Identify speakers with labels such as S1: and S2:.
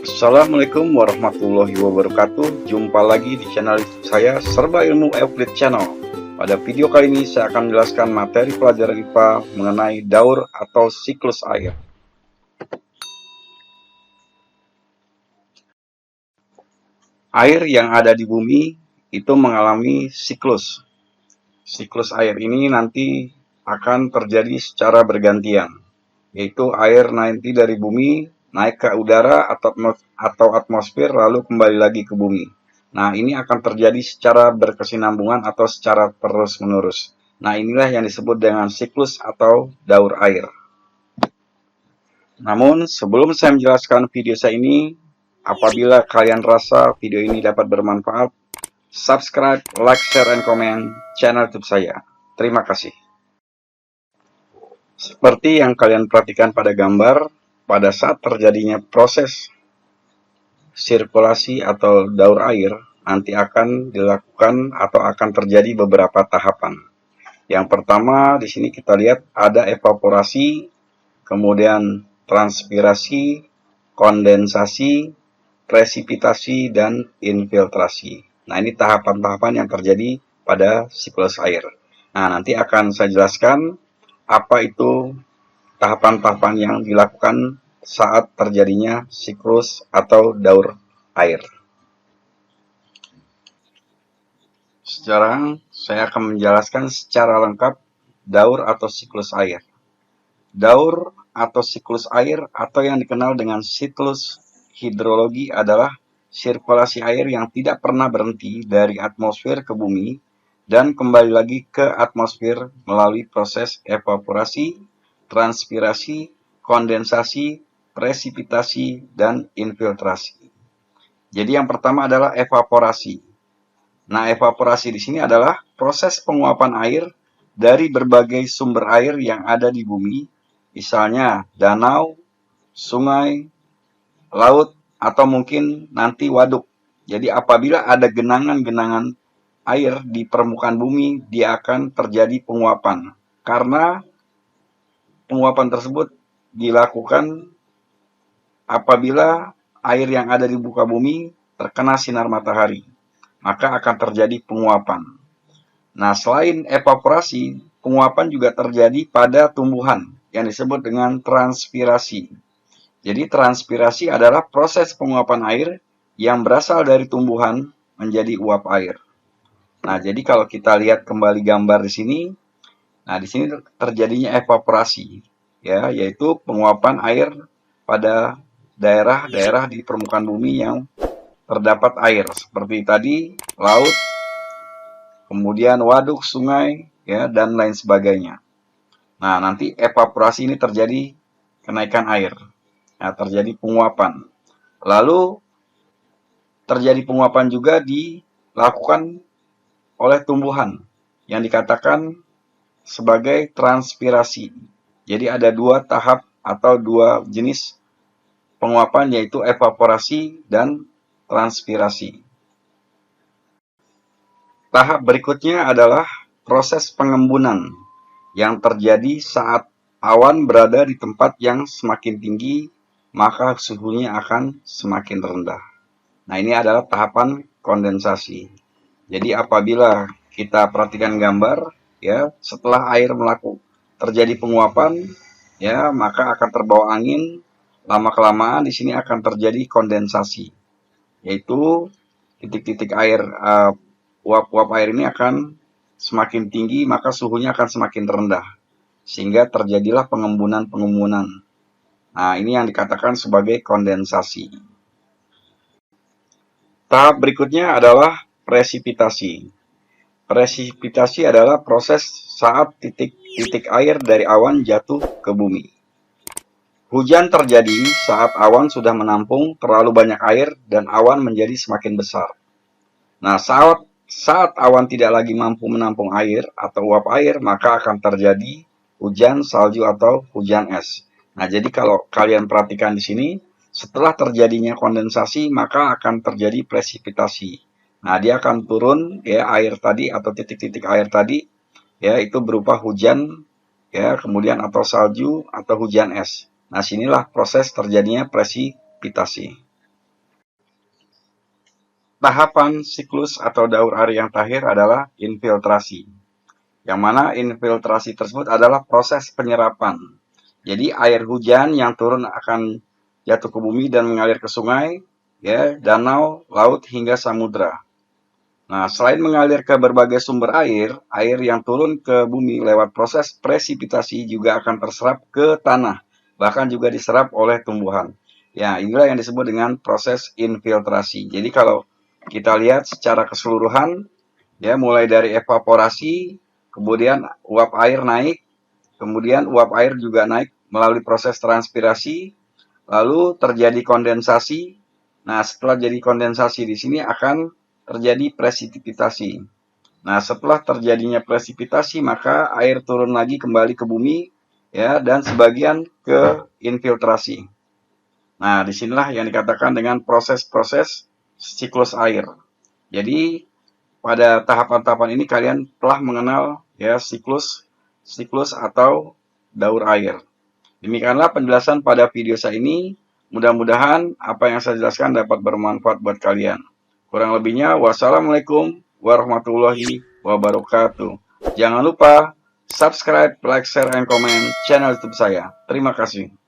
S1: Assalamualaikum warahmatullahi wabarakatuh. Jumpa lagi di channel YouTube saya, Serba Ilmu Euclid Channel. Pada video kali ini saya akan menjelaskan materi pelajaran IPA mengenai daur atau siklus air. Air yang ada di bumi itu mengalami siklus. Siklus air ini nanti akan terjadi secara bergantian, yaitu air nanti dari bumi naik ke udara atau atmosfer lalu kembali lagi ke bumi. Nah, ini akan terjadi secara berkesinambungan atau secara terus-menerus. Nah, inilah yang disebut dengan siklus atau daur air. Namun, sebelum saya menjelaskan video saya ini, apabila kalian rasa video ini dapat bermanfaat, subscribe, like, share, and comment channel YouTube saya. Terima kasih. Seperti yang kalian perhatikan pada gambar, pada saat terjadinya proses sirkulasi atau daur air, nanti akan dilakukan atau akan terjadi beberapa tahapan. Yang pertama, di sini kita lihat ada evaporasi, kemudian transpirasi, kondensasi, presipitasi, dan infiltrasi. Nah, ini tahapan-tahapan yang terjadi pada siklus air. Nah, nanti akan saya jelaskan apa itu tahapan-tahapan yang dilakukan saat terjadinya siklus atau daur air. Sekarang saya akan menjelaskan secara lengkap daur atau siklus air. Daur atau siklus air atau yang dikenal dengan siklus hidrologi adalah sirkulasi air yang tidak pernah berhenti dari atmosfer ke bumi dan kembali lagi ke atmosfer melalui proses evaporasi, transpirasi, kondensasi, presipitasi, dan infiltrasi. Jadi yang pertama adalah evaporasi. Nah, evaporasi di sini adalah proses penguapan air dari berbagai sumber air yang ada di bumi, misalnya danau, sungai, laut, atau mungkin nanti waduk. Jadi apabila ada genangan-genangan air di permukaan bumi, dia akan terjadi penguapan. Karena penguapan tersebut dilakukan apabila air yang ada di muka bumi terkena sinar matahari, maka akan terjadi penguapan. Nah, selain evaporasi, penguapan juga terjadi pada tumbuhan yang disebut dengan transpirasi. Jadi transpirasi adalah proses penguapan air yang berasal dari tumbuhan menjadi uap air. Nah, jadi kalau kita lihat kembali gambar di sini, nah di sini terjadinya evaporasi, ya, yaitu penguapan air pada daerah-daerah di permukaan bumi yang terdapat air, seperti tadi laut, kemudian waduk, sungai, ya, dan lain sebagainya. Nah, nanti evaporasi ini terjadi kenaikan air, nah, terjadi penguapan. Lalu terjadi penguapan juga dilakukan oleh tumbuhan yang dikatakan sebagai transpirasi. Jadi ada dua tahap atau dua jenis penguapan, yaitu evaporasi dan transpirasi. Tahap berikutnya adalah proses pengembunan yang terjadi saat awan berada di tempat yang semakin tinggi, maka suhunya akan semakin rendah. Nah, ini adalah tahapan kondensasi. Jadi apabila kita perhatikan gambar, ya, setelah air terjadi penguapan, ya, maka akan terbawa angin. Lama-kelamaan di sini akan terjadi kondensasi, yaitu titik-titik air, uap-uap air ini akan semakin tinggi, maka suhunya akan semakin rendah, sehingga terjadilah pengembunan-pengembunan. Nah, ini yang dikatakan sebagai kondensasi. Tahap berikutnya adalah presipitasi. Presipitasi adalah proses saat titik-titik air dari awan jatuh ke bumi. Hujan terjadi saat awan sudah menampung terlalu banyak air dan awan menjadi semakin besar. Nah, saat awan tidak lagi mampu menampung air atau uap air, maka akan terjadi hujan salju atau hujan es. Nah, jadi kalau kalian perhatikan di sini, setelah terjadinya kondensasi, maka akan terjadi presipitasi. Nah, dia akan turun, ya, air tadi atau titik-titik air tadi, ya, itu berupa hujan, ya, kemudian atau salju atau hujan es. Nah, sinilah proses terjadinya presipitasi. tahapan siklus atau daur air yang terakhir adalah infiltrasi. Yang mana infiltrasi tersebut adalah proses penyerapan. Jadi air hujan yang turun akan jatuh ke bumi dan mengalir ke sungai, ya, danau, laut hingga samudra. Nah, selain mengalir ke berbagai sumber air, air yang turun ke bumi lewat proses presipitasi juga akan terserap ke tanah, bahkan juga diserap oleh tumbuhan. Ya, inilah yang disebut dengan proses infiltrasi. Jadi kalau kita lihat secara keseluruhan, ya, mulai dari evaporasi, kemudian uap air naik, kemudian uap air juga naik melalui proses transpirasi, lalu terjadi kondensasi. Nah, setelah jadi kondensasi di sini akan terjadi presipitasi. Nah, setelah terjadinya presipitasi, maka air turun lagi kembali ke bumi, ya, dan sebagian ke infiltrasi. Nah, disinilah yang dikatakan dengan proses-proses siklus air. Jadi, pada tahapan-tahapan ini kalian telah mengenal, ya, siklus atau daur air. Demikianlah penjelasan pada video saya ini. Mudah-mudahan apa yang saya jelaskan dapat bermanfaat buat kalian. Kurang lebihnya, wassalamualaikum warahmatullahi wabarakatuh. Jangan lupa subscribe, like, share, and comment channel YouTube saya. Terima kasih.